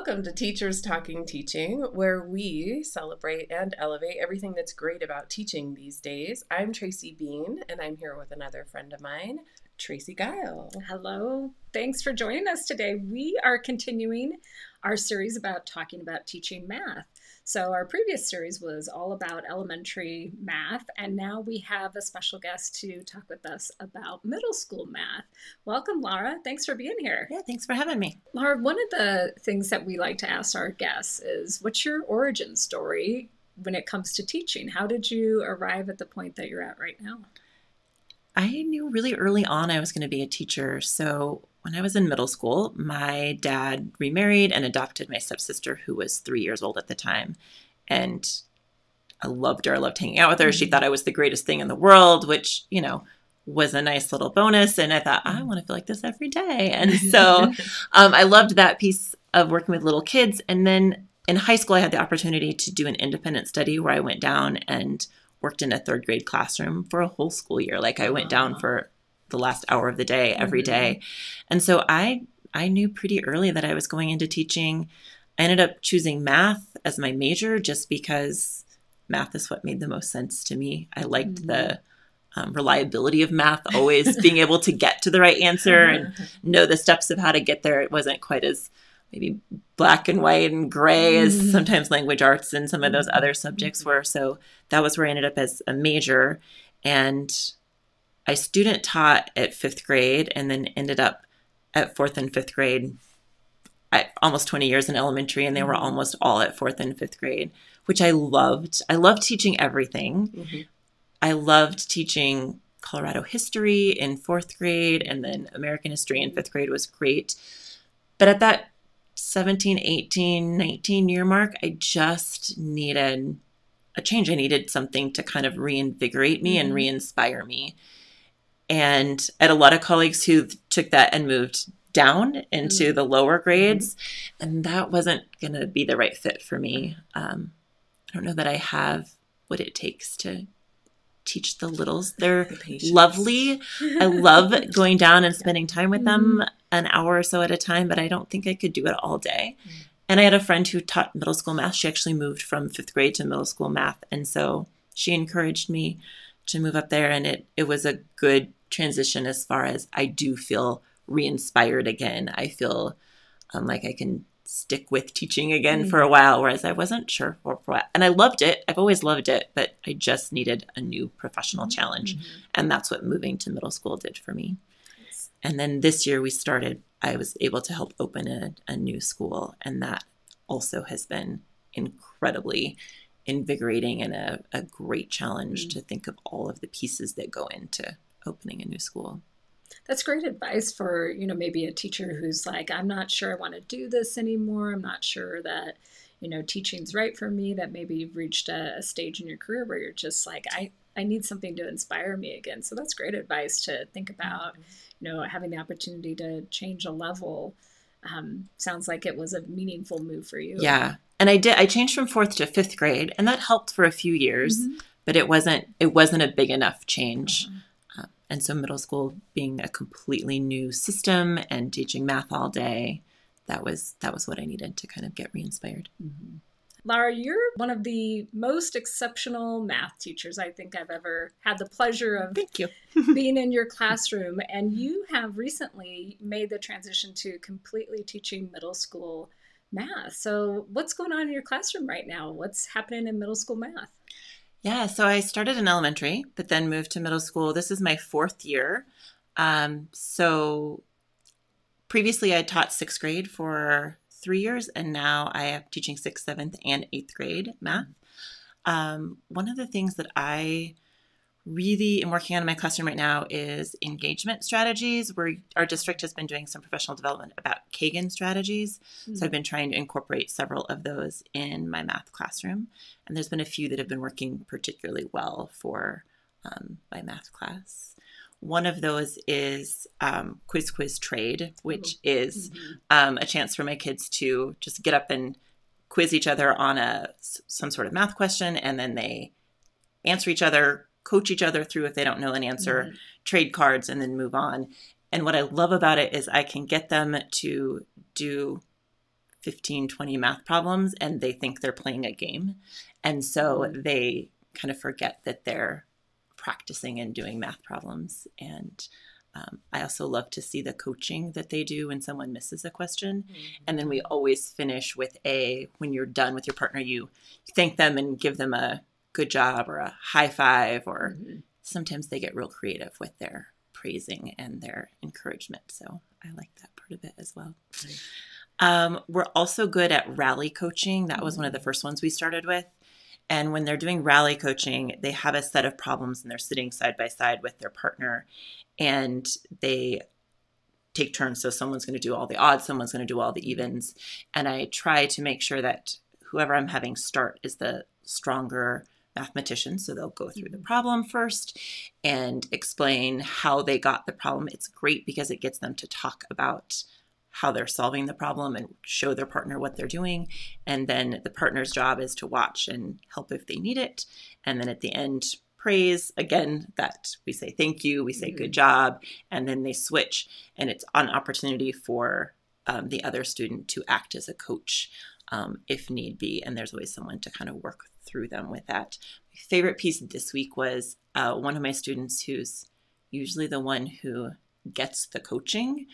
Welcome to Teachers Talking Teaching, where we celebrate and elevate everything that's great about teaching these days. I'm Tracy Bean, and I'm here with another friend of mine, Tracy Gile. Hello. Thanks for joining us today. We are continuing our series about talking about teaching math. So our previous series was all about elementary math, and now we have a special guest to talk with us about middle school math. Welcome, Lara. Thanks for being here. Yeah, thanks for having me. Lara, one of the things that we like to ask our guests is, what's your origin story when it comes to teaching? How did you arrive at the point that you're at right now? I knew really early on I was going to be a teacher. So when I was in middle school, my dad remarried and adopted my stepsister, who was 3 years old at the time. And I loved her. I loved hanging out with her. She thought I was the greatest thing in the world, which, was a nice little bonus. And I thought, I want to feel like this every day. And so I loved that piece of working with little kids. And then in high school, I had the opportunity to do an independent study where I went down and worked in a third grade classroom for a whole school year. Like I went down for the last hour of the day every day. And so I knew pretty early that I was going into teaching. I ended up choosing math as my major just because math is what made the most sense to me. I liked the reliability of math, always being able to get to the right answer and know the steps of how to get there. It wasn't quite as maybe black and white and gray as sometimes language arts and some of those other subjects were. So that was where I ended up as a major. And I student taught at fifth grade and then ended up at fourth and fifth grade. Almost 20 years in elementary, and they were almost all at fourth and fifth grade, which I loved. I loved teaching everything. I loved teaching Colorado history in fourth grade, and then American history in fifth grade was great. But at that 17, 18, 19 year mark, I just needed a change. I needed something to kind of reinvigorate me and re-inspire me. And I had a lot of colleagues who took that and moved down into the lower grades, and that wasn't going to be the right fit for me. I don't know that I have what it takes to teach the littles. They're lovely. I love going down and spending time with them an hour or so at a time, but I don't think I could do it all day. And I had a friend who taught middle school math. She actually moved from fifth grade to middle school math, and so she encouraged me to move up there, and it was a good transition as far as I do feel re-inspired again. I feel like I can stick with teaching again for a while, whereas I wasn't sure for a while. And I loved it. I've always loved it, but I just needed a new professional challenge. And that's what moving to middle school did for me. And then this year I was able to help open a new school. And that also has been incredibly invigorating and a great challenge to think of all of the pieces that go into opening a new school. That's great advice for, maybe a teacher who's like, I'm not sure I want to do this anymore. I'm not sure that, teaching's right for me, that maybe you've reached a stage in your career where you're just like, I need something to inspire me again. So that's great advice to think about, having the opportunity to change a level. Sounds like it was a meaningful move for you. Yeah. And I changed from fourth to fifth grade, and that helped for a few years, but it wasn't a big enough change. And so middle school being a completely new system and teaching math all day, that was what I needed to kind of get re-inspired. Lara, you're one of the most exceptional math teachers I think I've ever had the pleasure of Thank you. being in your classroom. And you have recently made the transition to completely teaching middle school math. So what's going on in your classroom right now? What's happening in middle school math? Yeah, so I started in elementary, but then moved to middle school. This is my fourth year. So previously I taught sixth grade for 3 years, and now I am teaching sixth, seventh, and eighth grade math. One of the things that I really am working on in my classroom right now is engagement strategies, where our district has been doing some professional development about Kagen strategies. So I've been trying to incorporate several of those in my math classroom. And there's been a few that have been working particularly well for my math class. One of those is quiz trade, which is a chance for my kids to just get up and quiz each other on some sort of math question, and then they answer each other, coach each other through if they don't know an answer, trade cards, and then move on. And what I love about it is I can get them to do 15, 20 math problems and they think they're playing a game. And so they kind of forget that they're practicing and doing math problems. And I also love to see the coaching that they do when someone misses a question. And then we always finish with when you're done with your partner, you thank them and give them a good job or a high five, or sometimes they get real creative with their praising and their encouragement. So I like that part of it as well. We're also good at rally coaching. That was one of the first ones we started with. And when they're doing rally coaching, they have a set of problems and they're sitting side by side with their partner and they take turns. So someone's going to do all the odds, someone's going to do all the evens. And I try to make sure that whoever I'm having start is the stronger mathematician. So they'll go through the problem first and explain how they got the problem. It's great because it gets them to talk about how they're solving the problem and show their partner what they're doing. And then the partner's job is to watch and help if they need it. And then at the end, praise again, that we say thank you, we say good job, and then they switch. And it's an opportunity for the other student to act as a coach if need be. And there's always someone to kind of work through them with that. My favorite piece this week was one of my students who's usually the one who gets the coaching.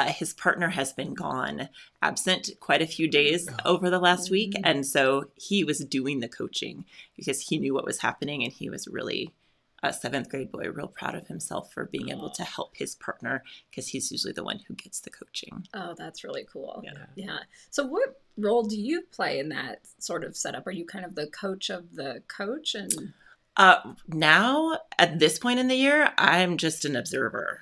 His partner has been gone absent quite a few days over the last week. And so he was doing the coaching because he knew what was happening. And he was really a seventh grade boy, real proud of himself for being able to help his partner because he's usually the one who gets the coaching. Oh, that's really cool. Yeah. So what role do you play in that sort of setup? Are you kind of the coach of the coach? And now at this point in the year, I'm just an observer.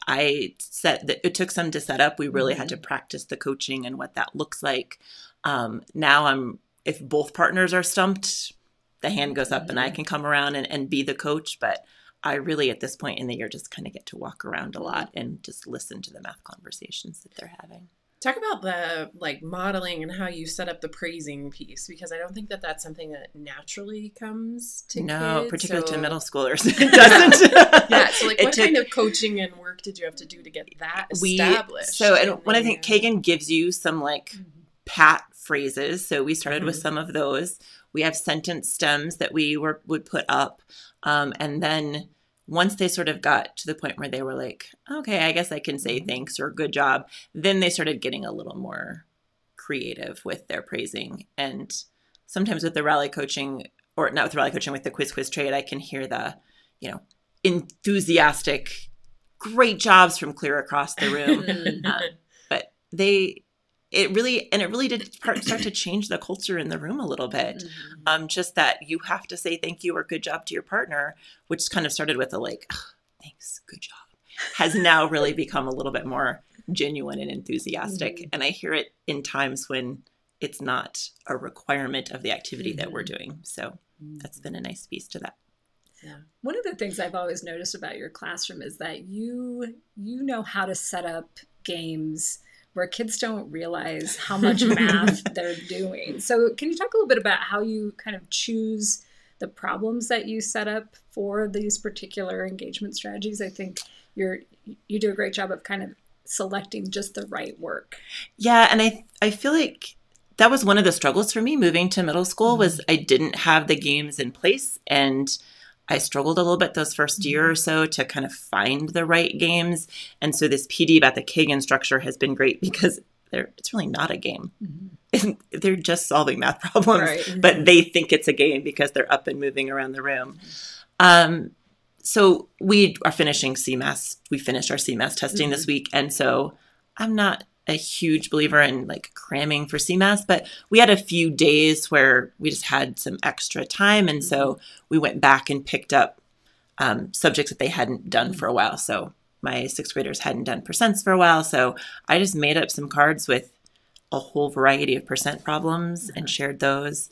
It took some to set up. We really had to practice the coaching and what that looks like. Now if both partners are stumped, the hand goes up and I can come around and be the coach. But I really, at this point in the year, just kind of get to walk around a lot and just listen to the math conversations that they're having. Talk about the modeling and how you set up the praising piece, because I don't think that that's something that naturally comes to kids. Particularly to middle schoolers. It doesn't. Yeah. So what kind of coaching and work did you have to do to get that established? And when I think Kagen gives you some pat phrases. So we started with some of those. We have sentence stems that we would put up. And then once they sort of got to the point where they were like, okay, I guess I can say thanks or good job, then they started getting a little more creative with their praising. And sometimes with the rally coaching, or not with the rally coaching, with the quiz trade, I can hear the, enthusiastic, great jobs from clear across the room. But it really did start to change the culture in the room a little bit. Just that you have to say thank you or good job to your partner, which kind of started with thanks, good job, has now really become a little bit more genuine and enthusiastic. And I hear it in times when it's not a requirement of the activity that we're doing. So that's been a nice piece to that. Yeah. One of the things I've always noticed about your classroom is that you know how to set up games where kids don't realize how much math they're doing. So can you talk a little bit about how you kind of choose the problems that you set up for these particular engagement strategies? I think you do a great job of kind of selecting just the right work. Yeah, and I feel like that was one of the struggles for me moving to middle school was I didn't have the games in place, and I struggled a little bit those first year or so to kind of find the right games. And so this PD about the Kagen structure has been great because it's really not a game. They're just solving math problems, but they think it's a game because they're up and moving around the room. So we are finishing CMAS. We finished our CMAS testing this week. And so I'm not a huge believer in cramming for CMAS, but we had a few days where we just had some extra time. And so we went back and picked up subjects that they hadn't done for a while. So my sixth graders hadn't done percents for a while. So I just made up some cards with a whole variety of percent problems and shared those.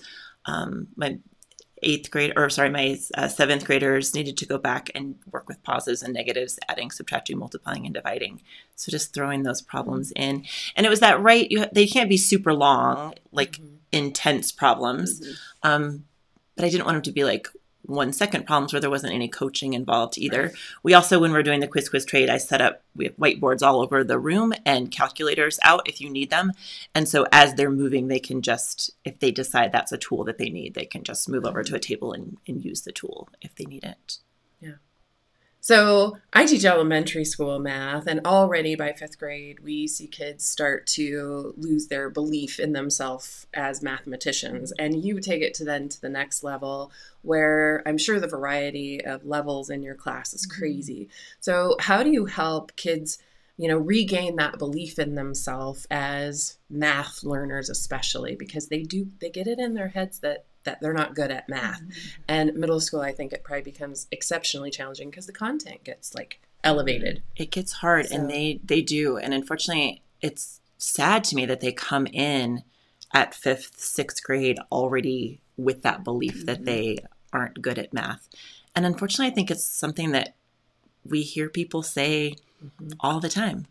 My seventh graders needed to go back and work with pauses and negatives, adding, subtracting, multiplying, and dividing. So just throwing those problems in. And it was that they can't be super long, intense problems. But I didn't want them to be 1 second problems where there wasn't any coaching involved either. Right. We also, when we're doing the quiz trade, we have whiteboards all over the room and calculators out if you need them. And so as they're moving, they can just, if they decide that's a tool that they need, they can just move over to a table and use the tool if they need it. Yeah. So I teach elementary school math, and already by 5th grade, we see kids start to lose their belief in themselves as mathematicians. And you take it to the next level, where I'm sure the variety of levels in your class is crazy. So how do you help kids, regain that belief in themselves as math learners, especially because they get it in their heads that they're not good at math. And middle school, I think it probably becomes exceptionally challenging because the content gets elevated. It gets hard, and they do. And unfortunately, it's sad to me that they come in at 5th, 6th grade already with that belief that they aren't good at math. And unfortunately, I think it's something that we hear people say all the time.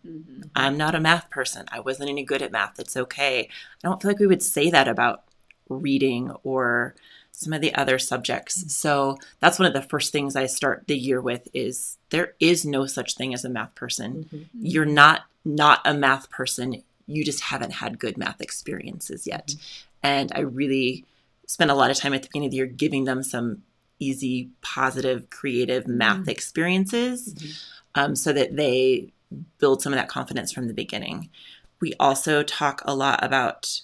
I'm not a math person. I wasn't any good at math. It's okay. I don't feel like we would say that about reading or some of the other subjects. So that's one of the first things I start the year with is there is no such thing as a math person. You're not a math person. You just haven't had good math experiences yet. And I really spend a lot of time at the beginning of the year giving them some easy, positive, creative math experiences so that they build some of that confidence from the beginning. We also talk a lot about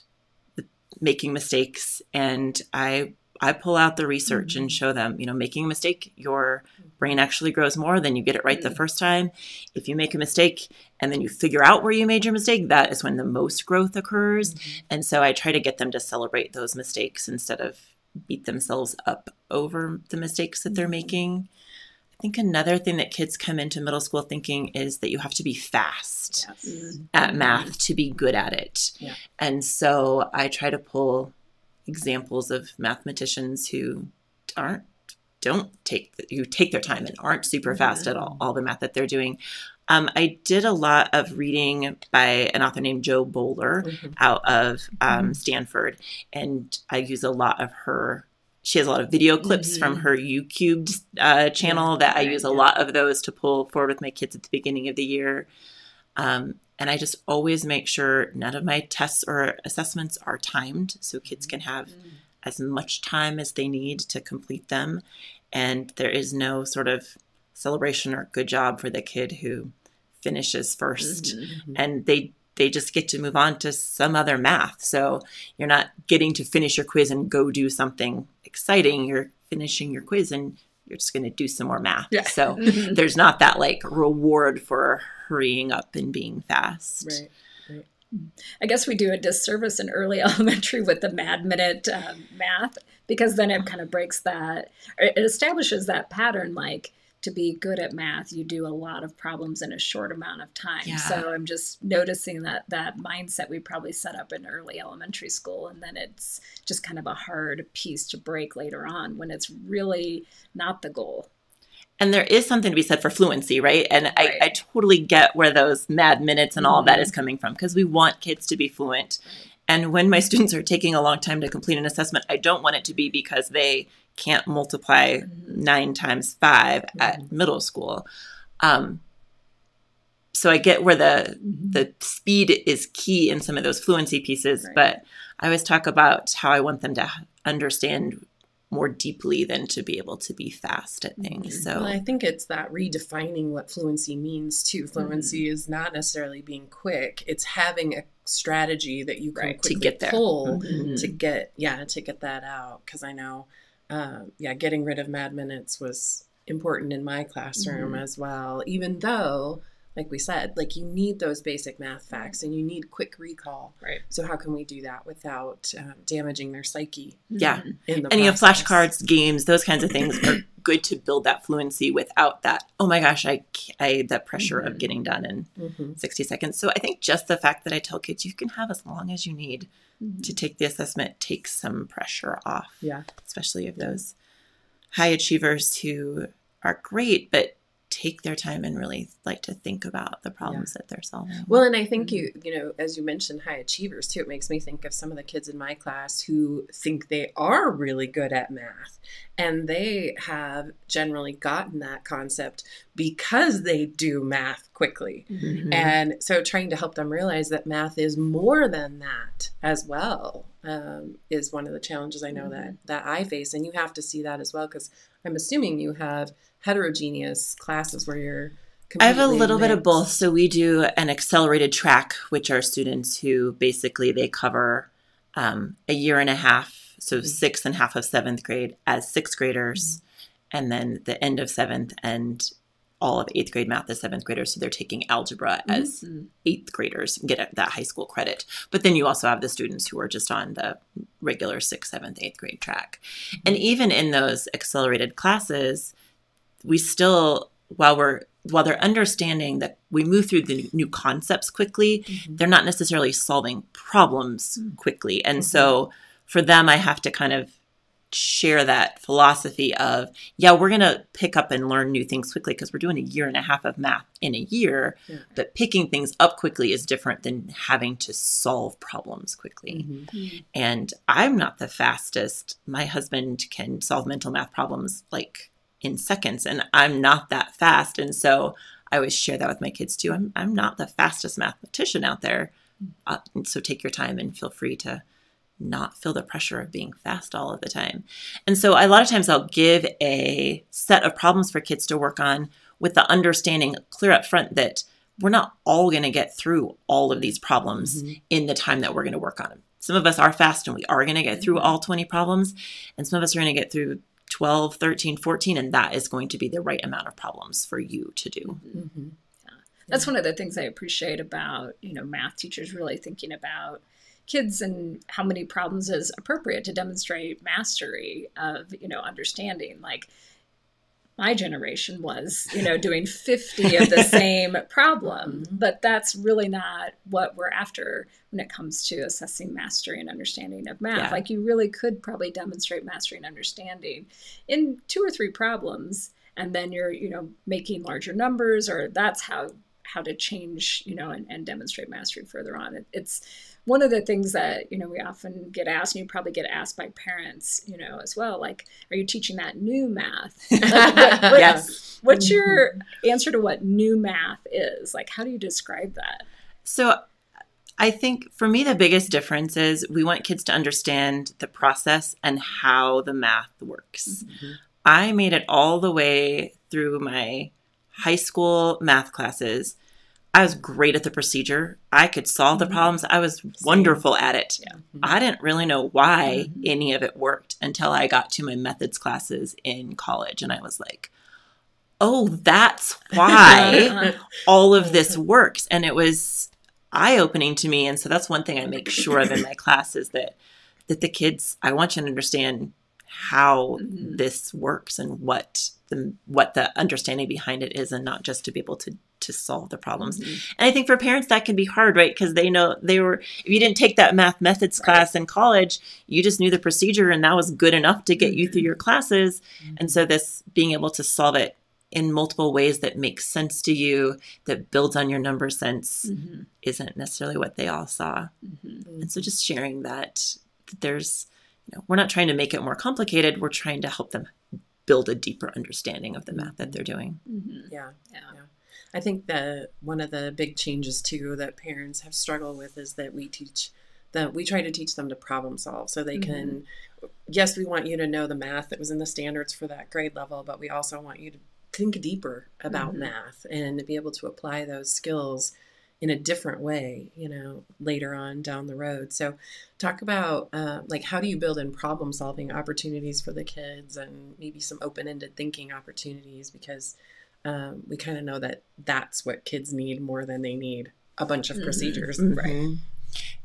making mistakes, and I pull out the research and show them, making a mistake, your brain actually grows more than you get it right the first time. If you make a mistake and then you figure out where you made your mistake, that is when the most growth occurs. And so I try to get them to celebrate those mistakes instead of beat themselves up over the mistakes that they're making. I think another thing that kids come into middle school thinking is that you have to be fast at math to be good at it. Yeah. And so I try to pull examples of mathematicians who take their time and aren't super fast at all the math that they're doing. I did a lot of reading by an author named Jo Boaler out of Stanford, and I use a lot of her. She has a lot of video clips from her YouTube channel that I use a lot of those to pull forward with my kids at the beginning of the year. And I just always make sure none of my tests or assessments are timed so kids can have as much time as they need to complete them. And there is no sort of celebration or good job for the kid who finishes first. And they just get to move on to some other math. So you're not getting to finish your quiz and go do something exciting. You're finishing your quiz and you're just going to do some more math. Yeah. So there's not that reward for hurrying up and being fast. Right. I guess we do a disservice in early elementary with the Mad Minute math, because then it kind of breaks that, or it establishes that pattern, to be good at math, you do a lot of problems in a short amount of time. Yeah. So I'm just noticing that mindset we probably set up in early elementary school, and then it's just kind of a hard piece to break later on when it's really not the goal. And there is something to be said for fluency, right? And right. I totally get where those mad minutes and all of that is coming from, because we want kids to be fluent. And when my students are taking a long time to complete an assessment, I don't want it to be because they can't multiply 9 times 5 at middle school. So I get where the speed is key in some of those fluency pieces, but I always talk about how I want them to understand more deeply than to be able to be fast at things. So I think it's that redefining what fluency means too. Fluency is not necessarily being quick. It's having a strategy that you can quickly pull to get that out. Because I know, getting rid of mad minutes was important in my classroom as well, even though, like we said, you need those basic math facts and you need quick recall. Right. So how can we do that without damaging their psyche? Yeah. And you have flashcards, games, those kinds of things are good to build that fluency without that, oh my gosh, that pressure of getting done in 60 seconds. So I think just the fact that I tell kids you can have as long as you need to take the assessment takes some pressure off. Yeah. Especially of those high achievers who are great, but take their time and really like to think about the problems that they're solving. Well, and I think you know, as you mentioned, high achievers too, it makes me think of some of the kids in my class who think they are really good at math, and they have generally gotten that concept because they do math quickly. And so trying to help them realize that math is more than that as well is one of the challenges I know that I face. And you have to see that as well, because I'm assuming you have heterogeneous classes where you're I have a little mixed. bit of both. So we do an accelerated track, which are students who basically they cover a year and a half, so sixth and half of seventh grade as sixth graders, and then the end of seventh and all of eighth grade math as seventh graders. So they're taking algebra as eighth graders and get that high school credit. But then you also have the students who are just on the regular sixth, seventh, eighth grade track. And even in those accelerated classes, we still, while they're understanding that we move through the new concepts quickly, they're not necessarily solving problems quickly. And so for them, I have to kind of share that philosophy of, we're going to pick up and learn new things quickly because we're doing a year and a half of math in a year, but picking things up quickly is different than having to solve problems quickly. And I'm not the fastest. My husband can solve mental math problems like in seconds, and I'm not that fast. And so I always share that with my kids too. I'm not the fastest mathematician out there. And so take your time and feel free to not feel the pressure of being fast all of the time. And so a lot of times I'll give a set of problems for kids to work on with the understanding clear up front that we're not all going to get through all of these problems in the time that we're going to work on them. Some of us are fast and we are going to get through all 20 problems, and some of us are going to get through 12, 13, 14, and that is going to be the right amount of problems for you to do. That's one of the things I appreciate about, math teachers really thinking about kids and how many problems is appropriate to demonstrate mastery of, understanding. Like my generation was, doing 50 of the same problem, but that's really not what we're after when it comes to assessing mastery and understanding of math. Like you really could probably demonstrate mastery and understanding in 2 or 3 problems, and then you're, making larger numbers, or that's how to change, and demonstrate mastery further on. It's one of the things that, we often get asked, and you probably get asked by parents, as well, like, are you teaching that new math? Like, what's your answer to what new math is? Like, how do you describe that? So I think for me, the biggest difference is we want kids to understand the process and how the math works. I made it all the way through my high school math classes. I was great at the procedure. I could solve the problems. I was wonderful at it. I didn't really know why any of it worked until I got to my methods classes in college. And I was like, oh, that's why all of this works. And it was eye-opening to me. And so that's one thing I make sure of in my classes, that the kids, I want you to understand how this works and what the understanding behind it is, and not just to be able to solve the problems. And I think for parents that can be hard, right? Because they know if you didn't take that math methods class in college, you just knew the procedure and that was good enough to get you through your classes. And so this being able to solve it in multiple ways that makes sense to you, that builds on your number sense, isn't necessarily what they all saw. And so just sharing that there's, we're not trying to make it more complicated. We're trying to help them build a deeper understanding of the math that they're doing. Yeah. I think that one of the big changes too that parents have struggled with is that we try to teach them to problem solve, so they can, yes, we want you to know the math that was in the standards for that grade level, but we also want you to think deeper about math and to be able to apply those skills in a different way, later on down the road. So talk about like, how do you build in problem solving opportunities for the kids, and maybe some open-ended thinking opportunities, because we kind of know that that's what kids need more than they need a bunch of procedures. Right.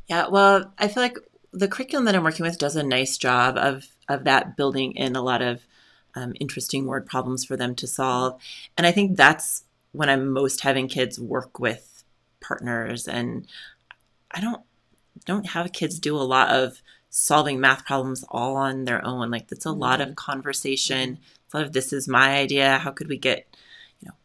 Yeah. Well, I feel like the curriculum that I'm working with does a nice job of that, building in a lot of interesting word problems for them to solve. And I think that's when I'm most having kids work with partners. And I don't have kids do a lot of solving math problems all on their own. Like, that's a lot of conversation. It's a lot of, this is my idea. How could we get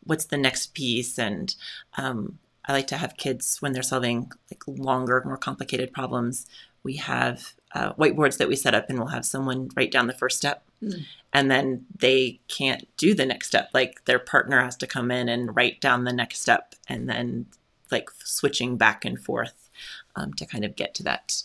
what's the next piece? And I like to have kids, when they're solving like longer, more complicated problems, we have whiteboards that we set up, and we'll have someone write down the first step. And then they can't do the next step. Like their partner has to come in and write down the next step, and then like switching back and forth to kind of get to that.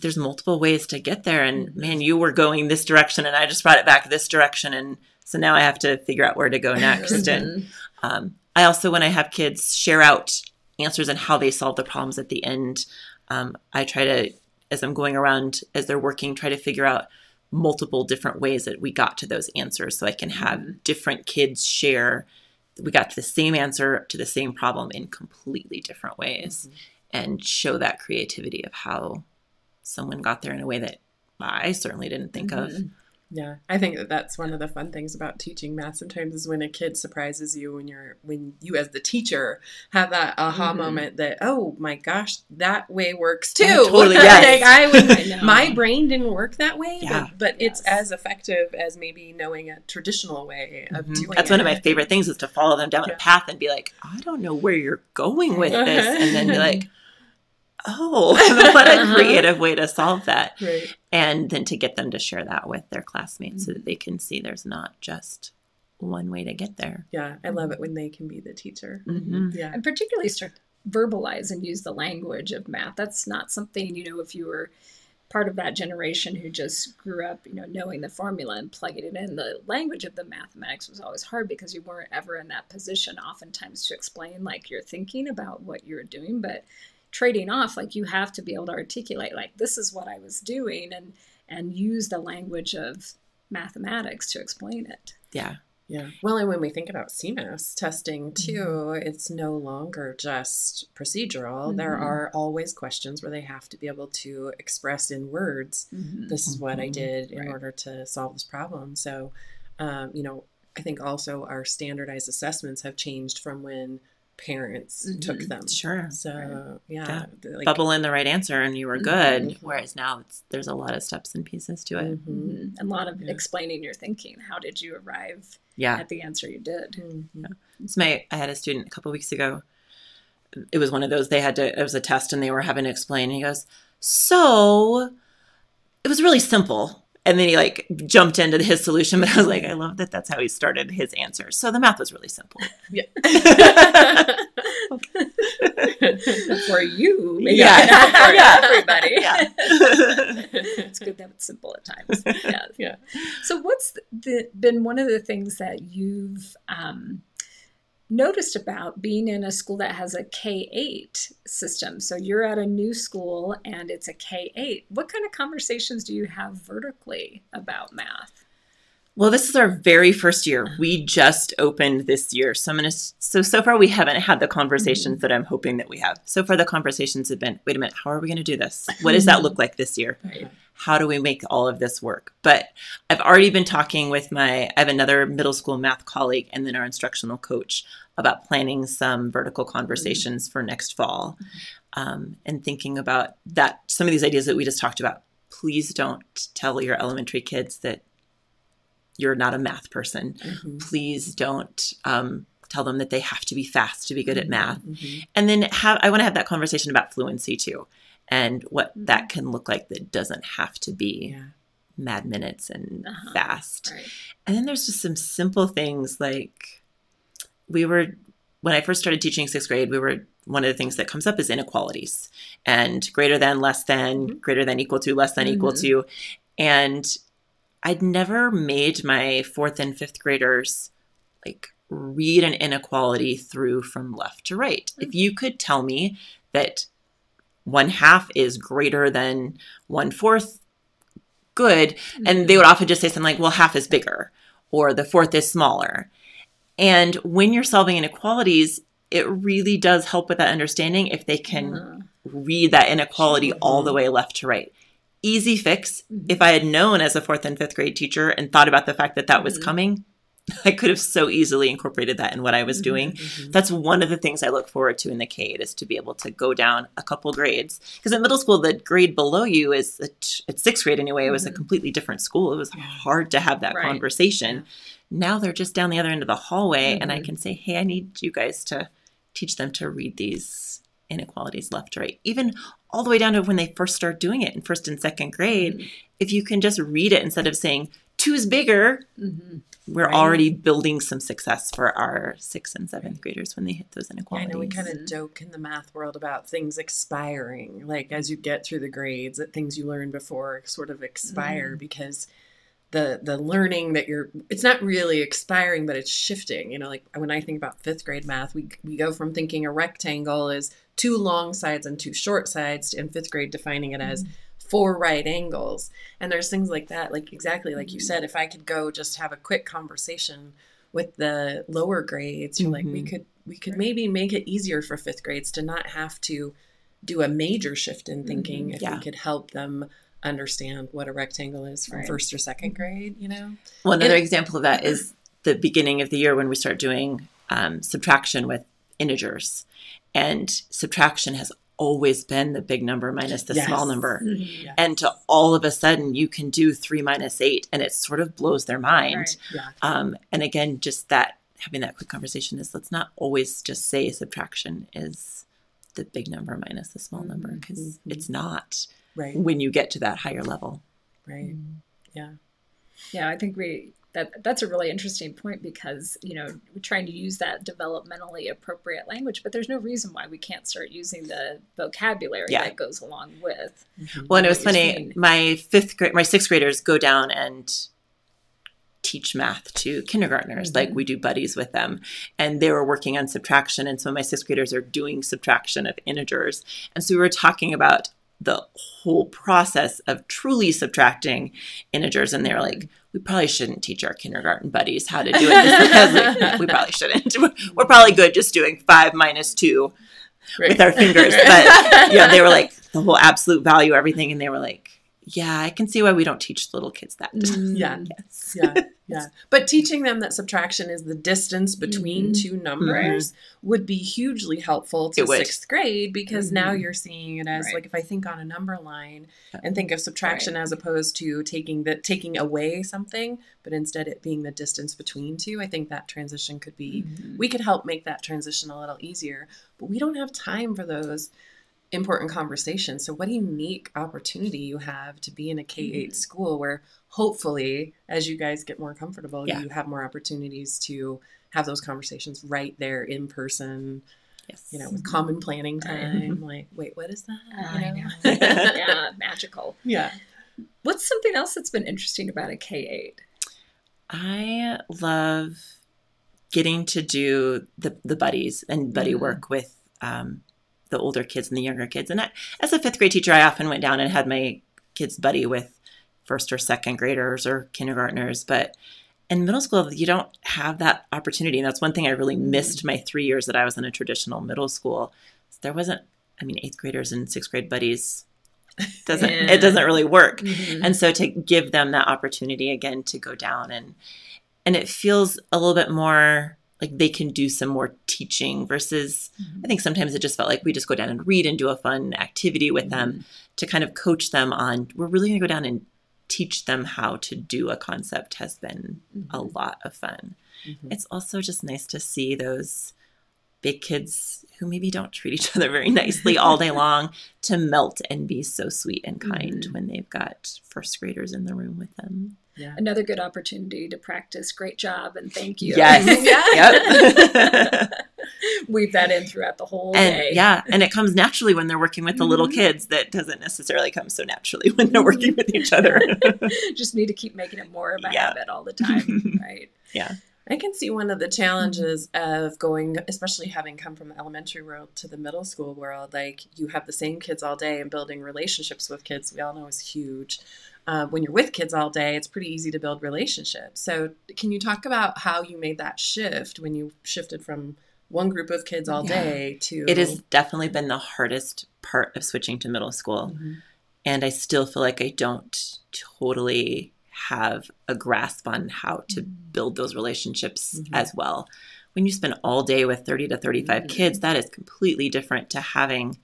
There's multiple ways to get there. And man, you were going this direction and I just brought it back this direction. And so now I have to figure out where to go next. And I also, when I have kids share out answers and how they solve the problems at the end, I try to, as I'm going around, as they're working, try to figure out multiple different ways that we got to those answers, so I can have different kids share. We got to the same answer to the same problem in completely different ways, and show that creativity of how someone got there in a way that I certainly didn't think of. Yeah, I think that that's one of the fun things about teaching math sometimes, is when a kid surprises you, when you as the teacher have that aha moment that, oh my gosh, that way works too. Totally, yes. My brain didn't work that way, but it's as effective as maybe knowing a traditional way of doing it. That's one of my favorite things, is to follow them down a path and be like, I don't know where you're going with this. And then be like, oh, what a creative way to solve that. Right. And then to get them to share that with their classmates so that they can see there's not just one way to get there. Yeah, I love it when they can be the teacher. Yeah. And particularly start to verbalize and use the language of math. That's not something, if you were part of that generation who just grew up, knowing the formula and plugging it in, the language of the mathematics was always hard because you weren't ever in that position oftentimes to explain like your thinking about what you're doing. But trading off, like you have to be able to articulate like, this is what I was doing, and use the language of mathematics to explain it. Yeah. Yeah. Well, and when we think about CMAS testing too, it's no longer just procedural. There are always questions where they have to be able to express in words, this is what I did in order to solve this problem. So, I think also our standardized assessments have changed from when parents took them. Sure. So, like, bubble in the right answer and you were good. Whereas now there's a lot of steps and pieces to it. A lot of explaining your thinking. How did you arrive at the answer you did? So I had a student a couple of weeks ago. It was one of those, it was a test and they were having to explain. And he goes, so it was really simple. And then he like jumped into his solution, but I was like, I love that that's how he started his answer. So the math was really simple. Yeah. For you, maybe not for everybody. Yeah. It's good that it's simple at times. Yeah. So what's been one of the things that you've noticed about being in a school that has a K-8 system? So you're at a new school and it's a K-8. What kind of conversations do you have vertically about math? Well, this is our very first year. We just opened this year. So far we haven't had the conversations that I'm hoping that we have. So far the conversations have been, wait a minute, how are we going to do this? What does that look like this year? Right. How do we make all of this work? But I've already been talking with I have another middle school math colleague and then our instructional coach about planning some vertical conversations for next fall, and thinking about that. Some of these ideas that we just talked about, please don't tell your elementary kids that you're not a math person. Please don't tell them that they have to be fast to be good at math. And then I want to have that conversation about fluency too, and what that can look like that doesn't have to be mad minutes and fast. Right. And then there's just some simple things like when I first started teaching sixth grade, one of the things that comes up is inequalities and greater than, less than, greater than, equal to, less than, equal to. And I'd never made my fourth and fifth graders like read an inequality through from left to right. If you could tell me that 1/2 is greater than 1/4, good. And they would often just say something like, well, half is bigger, or the fourth is smaller. And when you're solving inequalities, it really does help with that understanding if they can read that inequality all the way left to right. Easy fix. If I had known as a fourth and fifth grade teacher and thought about the fact that that was coming, I could have so easily incorporated that in what I was doing. That's one of the things I look forward to in the K-8 is to be able to go down a couple grades. Because in middle school, the grade below you is at sixth grade anyway. It was a completely different school. It was hard to have that conversation Now they're just down the other end of the hallway, Mm-hmm. and I can say, hey, I need you guys to teach them to read these inequalities left to right. Even all the way down to when they first start doing it in first and second grade. Mm-hmm. If you can just read it instead of saying, two's bigger, Mm-hmm. we're Right. already building some success for our 6th and 7th graders when they hit those Yeah, I inequalities. know we kind of joke in the math world about things expiring, like as you get through the grades, that things you learned before sort of expire because the learning that it's not really expiring, but it's shifting. You know, like when I think about 5th grade math, we go from thinking a rectangle is 2 long sides and 2 short sides, in 5th grade defining it as 4 right angles. And there's things like that, like exactly like you said, if I could go just have a quick conversation with the lower grades, you're like, we could maybe make it easier for 5th grades to not have to do a major shift in thinking if we could help them understand what a rectangle is from 1st or 2nd grade, you know? Well, another example of that is the beginning of the year when we start doing subtraction with integers. And subtraction has always been the big number minus the small number. Yes. And to all of a sudden you can do 3 minus 8, and it sort of blows their mind. Right. And again, just that, having that quick conversation is, let's not always just say subtraction is the big number minus the small number, because it's not when you get to that higher level. Right. Yeah. Yeah, I think that's a really interesting point, because, you know, we're trying to use that developmentally appropriate language, but there's no reason why we can't start using the vocabulary that goes along with. Well, and it was funny, my 6th graders go down and teach math to kindergartners. Like, we do buddies with them, and they were working on subtraction. And so my 6th graders are doing subtraction of integers. And so we were talking about the whole process of truly subtracting integers. And they're like, we probably shouldn't teach our kindergarten buddies how to do it. Just because, like, we probably shouldn't. We're probably good just doing 5 minus 2 with our fingers. But yeah, they were like, the whole absolute value, everything. And they were like, yeah, I can see why we don't teach little kids that. Yeah. Yes. Yeah. But teaching them that subtraction is the distance between 2 numbers would be hugely helpful to 6th grade, because now you're seeing it as like, if I think on a number line and think of subtraction as opposed to taking away something, but instead it being the distance between 2, I think that transition could be, we could help make that transition a little easier, but we don't have time for those important conversations. So what a unique opportunity you have to be in a K-8 school where hopefully, as you guys get more comfortable, you have more opportunities to have those conversations right there in person, you know, with common planning time. Like, wait, what is that? I know. Yeah, magical. Yeah. What's something else that's been interesting about a K-8? I love getting to do the buddies and buddy work with the older kids and the younger kids. And as a 5th grade teacher, I often went down and had my kids buddy with 1st or 2nd graders or kindergartnners. But in middle school, you don't have that opportunity. And that's one thing I really missed my 3 years that I was in a traditional middle school. There wasn't, 8th graders and 6th grade buddies, it doesn't really work. And so to give them that opportunity again to go down and it feels a little bit more like they can do some more teaching versus I think sometimes it just felt like we just go down and read and do a fun activity with them to kind of coach them on, we're really going to go down and teach them how to do a concept has been a lot of fun. It's also just nice to see those big kids who maybe don't treat each other very nicely all day long to melt and be so sweet and kind when they've got 1st graders in the room with them. Yeah. Another good opportunity to practice great job and thank you. Yes. Yep. Weave that in throughout the whole day. Yeah. And it comes naturally when they're working with the little kids. That doesn't necessarily come so naturally when they're working with each other. Just need to keep making it more of a habit all the time. Right. Yeah. I can see one of the challenges of going, especially having come from the elementary world to the middle school world, like you have the same kids all day and building relationships with kids, we all know is huge. When you're with kids all day, it's pretty easy to build relationships. So can you talk about how you made that shift when you shifted from one group of kids all day to... It has definitely been the hardest part of switching to middle school. And I still feel like I don't totally have a grasp on how to build those relationships as well. When you spend all day with 30 to 35 kids, that is completely different to having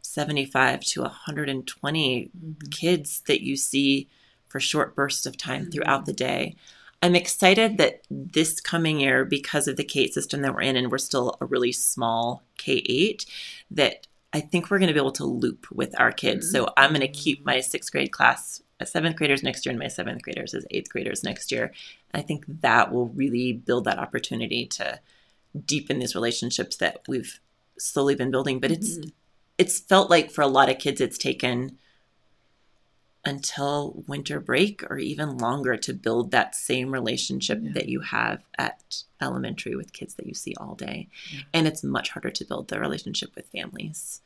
75 to 120 kids that you see for short bursts of time throughout the day. I'm excited that this coming year, because of the K-8 system that we're in, and we're still a really small K-8, that I think we're going to be able to loop with our kids. So I'm going to keep my 6th grade class as 7th graders next year and my 7th graders as 8th graders next year. I think that will really build that opportunity to deepen these relationships that we've slowly been building. But it's felt like for a lot of kids, it's taken until winter break or even longer to build that same relationship that you have at elementary with kids that you see all day. And it's much harder to build the relationship with families.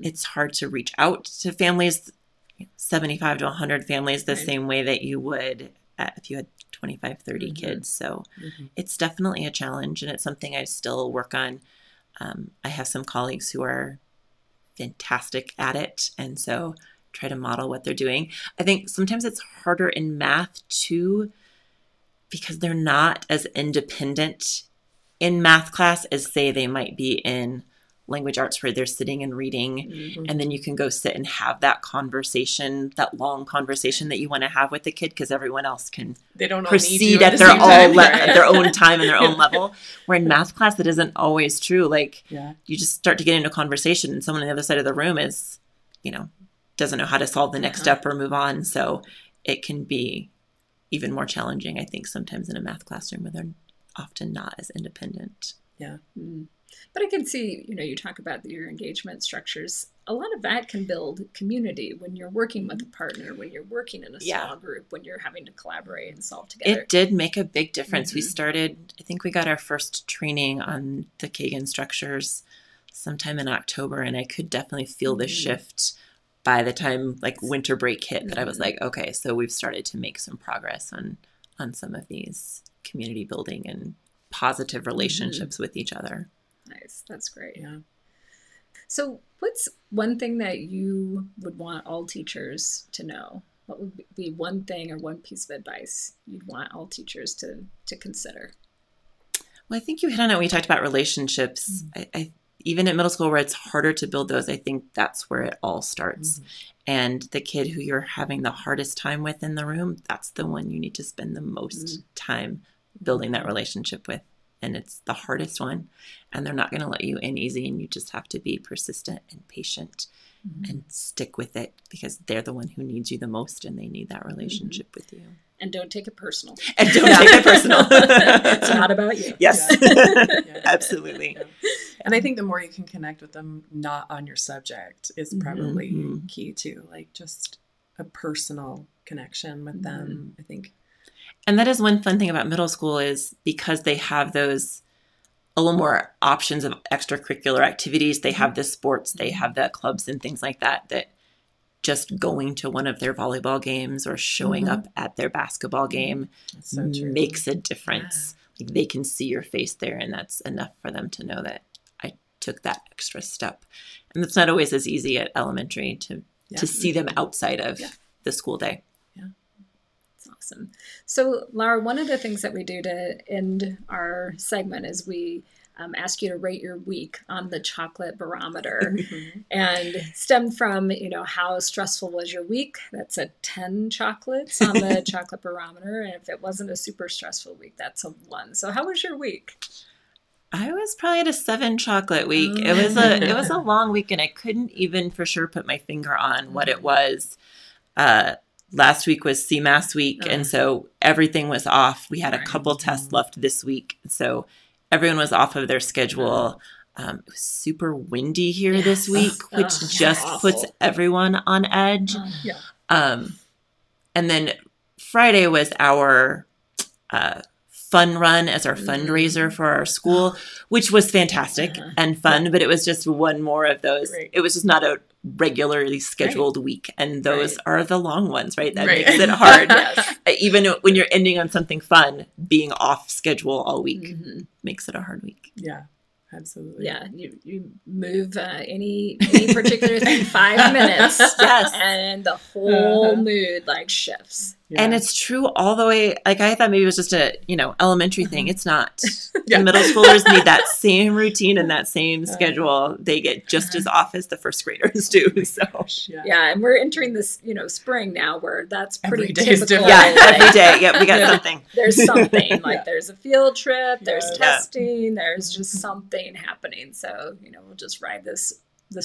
It's hard to reach out to families, 75 to 100 families, the same way that you would if you had 25, 30 kids. So it's definitely a challenge, and it's something I still work on. I have some colleagues who are fantastic at it, and so try to model what they're doing. I think sometimes it's harder in math too, because they're not as independent in math class as, say, they might be in language arts, where they're sitting and reading, and then you can go sit and have that conversation, that long conversation that you want to have with the kid, because everyone else can proceed at their own time and their own level. Where in math class, that isn't always true. Like you just start to get into a conversation, and someone on the other side of the room is, doesn't know how to solve the next step or move on. So it can be even more challenging, I think, sometimes in a math classroom where they're often not as independent. Yeah. But I can see, you talk about your engagement structures. A lot of that can build community when you're working with a partner, when you're working in a small group, when you're having to collaborate and solve together. It did make a big difference. We started, I think we got our first training on the Kagen structures sometime in October, and I could definitely feel the shift by the time winter break hit, that I was like, okay, so we've started to make some progress on some of these community building and positive relationships with each other. Nice. That's great. Yeah. So what's one thing that you would want all teachers to know? What would be one thing or one piece of advice you'd want all teachers to consider? Well, I think you hit on it when you talked about relationships. I even at middle school, where it's harder to build those, I think that's where it all starts. And the kid who you're having the hardest time with in the room, that's the one you need to spend the most time building that relationship with. And it's the hardest one. And they're not going to let you in easy. And you just have to be persistent and patient and stick with it, because they're the one who needs you the most, and they need that relationship with you. And don't take it personal. And don't take it personal. It's not about you. Yes, absolutely. Yeah. And I think the more you can connect with them, not on your subject, is probably key too. Just a personal connection with them, I think. And that is one fun thing about middle school, is because they have those a little more options of extracurricular activities. They have the sports, they have the clubs and things like that, that just going to one of their volleyball games or showing up at their basketball game makes a difference. They can see your face there, and that's enough for them to know that I took that extra step. And it's not always as easy at elementary to see them outside of the school day. Awesome. So, Lara, one of the things that we do to end our segment is we ask you to rate your week on the chocolate barometer, and stemmed from, how stressful was your week? That's a 10 chocolates on the chocolate barometer. And if it wasn't a super stressful week, that's a 1. So how was your week? I was probably at a 7 chocolate week. It was a long week, and I couldn't even for sure put my finger on what it was. Last week was CMAS week, and so everything was off. We had a couple tests left this week, so everyone was off of their schedule. It was super windy here this week, which just puts everyone on edge. And then Friday was our fun run as our fundraiser for our school, which was fantastic and fun, but it was just one more of those. It was just not a regularly scheduled week, and those are the long ones, right? That makes it hard. Even when you're ending on something fun, being off schedule all week makes it a hard week. Yeah, absolutely. Yeah, you move any particular thing 5 minutes, Yes. and the whole mood like shifts. Yeah. And it's true all the way. Like I thought maybe it was just a, elementary thing. It's not. The middle schoolers need that same routine and that same schedule. They get just as off as the first graders do. So yeah, and we're entering this, spring now where that's pretty typical. Yeah, every day. Yep, we got something. There's something like there's a field trip, there's testing, there's just something happening. So we'll just ride this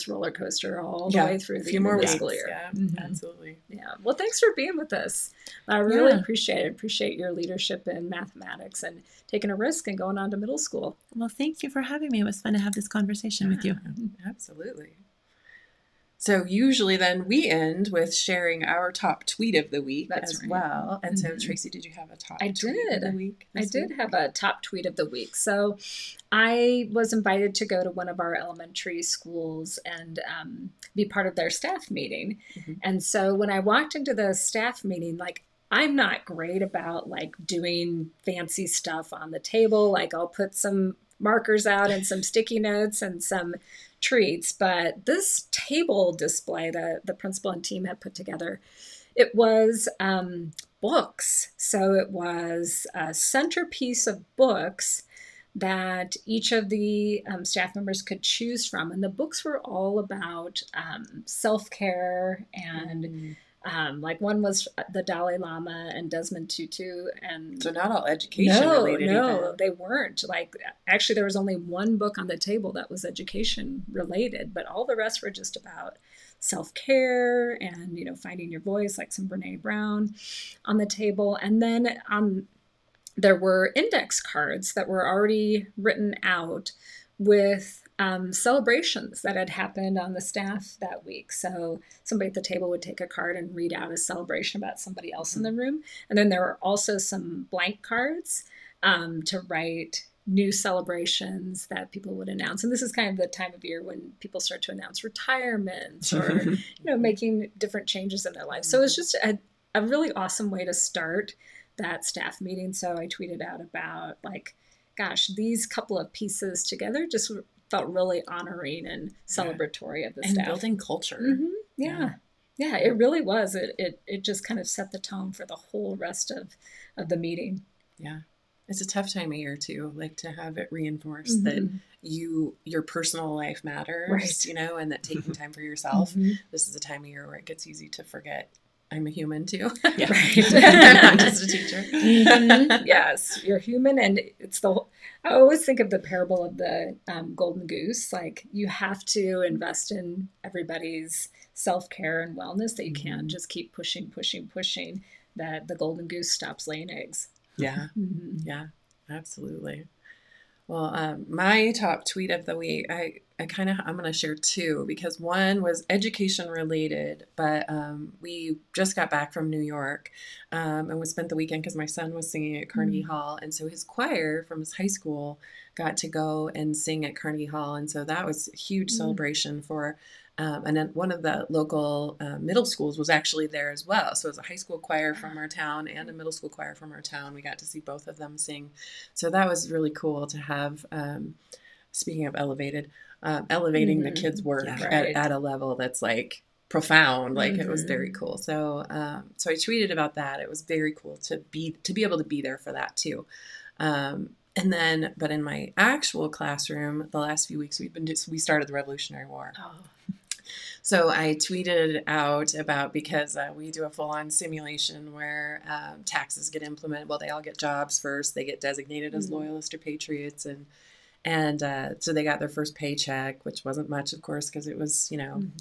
roller coaster all the way through the end of the school year. Yeah, absolutely. Yeah. Well, thanks for being with us. I really appreciate it. Appreciate your leadership in mathematics and taking a risk and going on to middle school. Well, thank you for having me. It was fun to have this conversation with you. Absolutely. So usually then we end with sharing our top tweet of the week well. And so Tracy, did you have a top tweet of the week? I did have a top tweet of the week. So I was invited to go to one of our elementary schools and be part of their staff meeting. And so when I walked into the staff meeting, like, I'm not great about like doing fancy stuff on the table. Like I'll put some markers out and some sticky notes and some treats, but this table display that the principal and team had put together, it was books. So it was a centerpiece of books that each of the staff members could choose from. And the books were all about self-care and like one was the Dalai Lama and Desmond Tutu. And so not all education related. No, they weren't. Like actually there was only one book on the table that was education related, but all the rest were just about self-care and, finding your voice, like some Brene Brown on the table. And then there were index cards that were already written out with celebrations that had happened on the staff that week. So somebody at the table would take a card and read out a celebration about somebody else in the room. And then there were also some blank cards to write new celebrations that people would announce. And this is kind of the time of year when people start to announce retirements or, making different changes in their life. So it's just a really awesome way to start that staff meeting. So I tweeted out about like, gosh, these couple of pieces together just felt really honoring and celebratory of the staff. And building culture. Yeah, it really was. It just kind of set the tone for the whole rest of the meeting. Yeah. It's a tough time of year too, like to have it reinforced that your personal life matters, and that taking time for yourself. This is a time of year where it gets easy to forget I'm a human too. Yeah. I'm not just a teacher. Yes, you're human. And I always think of the parable of the golden goose. Like you have to invest in everybody's self-care and wellness, that you can't just keep pushing, that the golden goose stops laying eggs. Yeah. Yeah, absolutely. Well, my top tweet of the week, I'm going to share two, because one was education related, but we just got back from New York and we spent the weekend because my son was singing at Carnegie Hall. And so his choir from his high school got to go and sing at Carnegie Hall. And so that was a huge celebration for and then one of the local middle schools was actually there as well. So it was a high school choir from our town and a middle school choir from our town. We got to see both of them sing. So that was really cool to have, speaking of elevating the kids' work at a level that's like profound. Like it was very cool. So so I tweeted about that. It was very cool to be able to be there for that too. And then, but in my actual classroom, the last few weeks we started the Revolutionary War. Oh. So I tweeted out about, because we do a full-on simulation where taxes get implemented. Well, they all get jobs first. They get designated as loyalists or patriots, and so they got their first paycheck, which wasn't much, of course, because it was,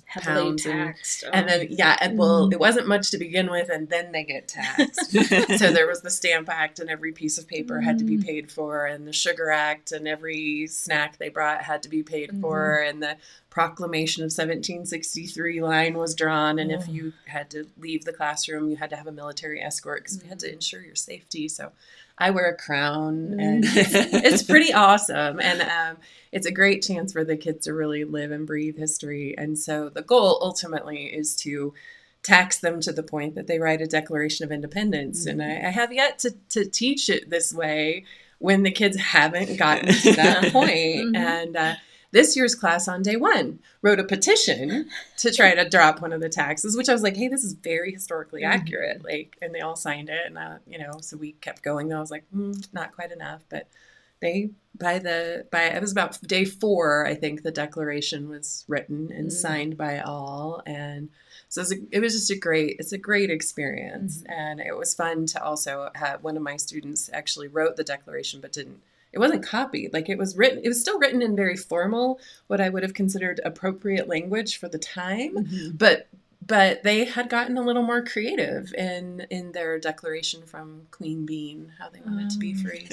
heavily pounds taxed. And then, it wasn't much to begin with, and then they get taxed. So there was the Stamp Act, and every piece of paper had to be paid for, and the Sugar Act, and every snack they brought had to be paid for, and the Proclamation of 1763 line was drawn, and if you had to leave the classroom, you had to have a military escort because we had to ensure your safety. So I wear a crown, and it's pretty awesome. And it's a great chance for the kids to really live and breathe history. And so the goal ultimately is to tax them to the point that they write a Declaration of Independence. And I have yet to teach it this way, when the kids haven't gotten to that point. Mm-hmm. And this year's class on day one wrote a petition to try to drop one of the taxes, which I was like, hey, this is very historically accurate. Like, and they all signed it. And, so we kept going. I was like, not quite enough. But it was about day 4, I think the declaration was written and signed by all. And so it was just a great experience. And it was fun to also have one of my students actually wrote the declaration, but it wasn't copied. Like, it was still written in very formal, what I would have considered appropriate language for the time. But they had gotten a little more creative in their declaration from Queen Bean, how they wanted to be free.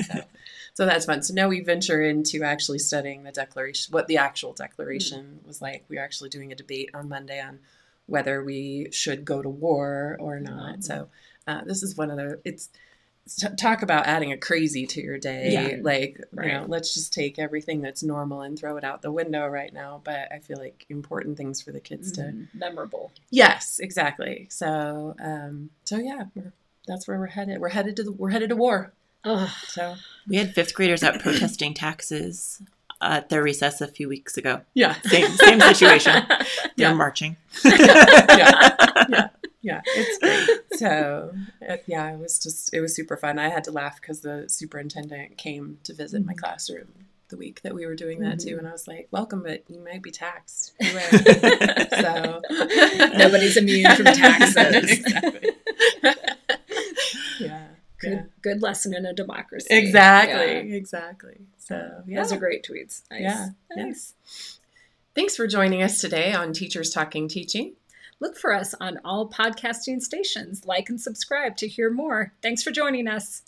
So that's fun. So now we venture into actually studying the declaration, what the actual declaration was like. We're actually doing a debate on Monday on whether we should go to war or not. So this is one of talk about adding a crazy to your day. Yeah. Like, let's just take everything that's normal and throw it out the window right now. But I feel like important things for the kids to memorable. Yes, exactly. So, yeah, that's where we're headed. We're headed to war. So we had 5th graders out protesting taxes at their recess a few weeks ago. Yeah. Same situation. They're marching. Yeah, it's great. So, it was super fun. I had to laugh because the superintendent came to visit my classroom the week that we were doing that too. And I was like, welcome, but you might be taxed. So nobody's immune from taxes. Exactly. Good lesson in a democracy. Exactly. So those are great tweets. Nice. Yeah. Nice. Thanks for joining us today on Teachers Talking Teaching. Look for us on all podcasting stations. Like and subscribe to hear more. Thanks for joining us.